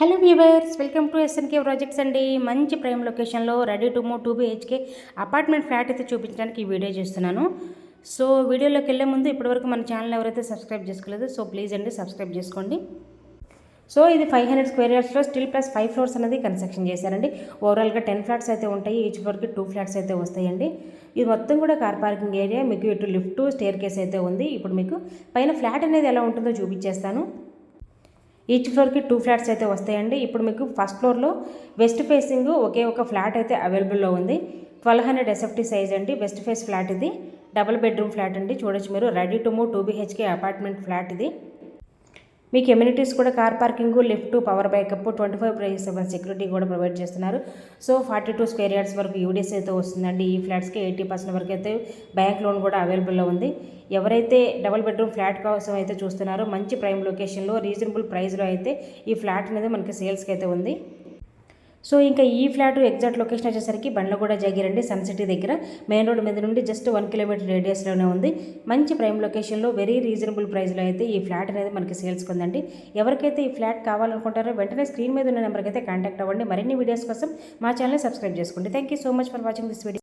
Hello viewers, welcome to SNK projects అండి. మంచి prime లొకేషన్లో ready to move 2 BHK apartment flat అయితే చూపించడానికి ఈ వీడియో చేస్తున్నాను. సో వీడియోలోకి వెళ్ళే ముందు ఇప్పటివరకు మన ఛానల్ ఎవరైతే సబ్స్క్రైబ్ చేసుకోలేదు సో ప్లీజ్ అండి సబ్స్క్రైబ్ చేసుకోండి. సో ఇది 500 స్క్వేర్ యార్డ్స్లో స్టిల్ ప్లస్ 5 ఫ్లోర్స్ అనేది కన్స్ట్రక్షన్ చేశారండి. ఓవరాల్గా 10 ఫ్లాట్స్ అయితే ఉంటాయి. ఈచ్ ఫ్లోర్కి 2 ఫ్లాట్స్ అయితే వస్తాయండి. ఇది మొత్తం కూడా కార్ పార్కింగ్ ఏరియా. మీకు ఇటు లిఫ్ట్ స్టేర్ కేస్ అయితే ఉంది. ఇప్పుడు మీకు పైన ఫ్లాట్ అనేది ఎలా ఉంటుందో చూపించేస్తాను. ఈచ్ ఫ్లోర్కి 2 ఫ్లాట్స్ అయితే వస్తాయండి. ఇప్పుడు మీకు ఫస్ట్ ఫ్లోర్లో వెస్ట్ ఫేసింగ్ ఒకే ఒక ఫ్లాట్ అయితే అవైలబుల్లో ఉంది. 1200 SFT సైజ్ అండి. వెస్ట్ ఫేస్ ఫ్లాట్ ఇది. డబుల్ బెడ్రూమ్ ఫ్లాట్ అండి. చూడొచ్చు మీరు. Ready to move 2 BHK apartment flat ఇది. మీకు ఎమ్యూనిటీస్ కూడా car parking, lift, power backup, 24/7 security కూడా ప్రొవైడ్ చేస్తున్నారు. సో 42 స్క్వేర్ యార్డ్స్ వరకు యూడీఎస్ అయితే వస్తుందండి. ఈ ఫ్లాట్స్కి 80% వరకు అయితే బ్యాంక్ లోన్ కూడా అవైలబుల్లో ఉంది. ఎవరైతే డబుల్ బెడ్రూమ్ ఫ్లాట్ కోసం అయితే చూస్తున్నారో మంచి ప్రైమ్ లొకేషన్లో రీజనబుల్ ప్రైస్లో అయితే ఈ ఫ్లాట్ అనేది మనకి సేల్స్కి అయితే ఉంది. సో ఇంకా ఈ ఫ్లాట్ ఎగ్జాక్ట్ లొకేషన్ వచ్చేసరికి బండ్లగూడ జాగిరండి, సన్ సిటీ దగ్గర మెయిన్ రోడ్ మీద నుండి జస్ట్ 1 కిలోమీటర్ రేడియస్లోనే ఉంది. మంచి ప్రైమ్ లొకేషన్లో వెరీ రీజనబుల్ ప్రైస్లో అయితే ఈ ఫ్లాట్ అనేది మనకి సేల్స్కి ఉందండి. ఎవరికైతే ఈ ఫ్లాట్ కావాలనుకుంటారో వెంటనే స్క్రీన్ మీద ఉన్న నెంబర్కి అయితే కాంటాక్ట్ అవ్వండి. మరిన్ని వీడియోస్ కోసం మా ఛానల్ సబ్స్క్రైబ్ చేసుకోండి. Thank you so much for watching this video.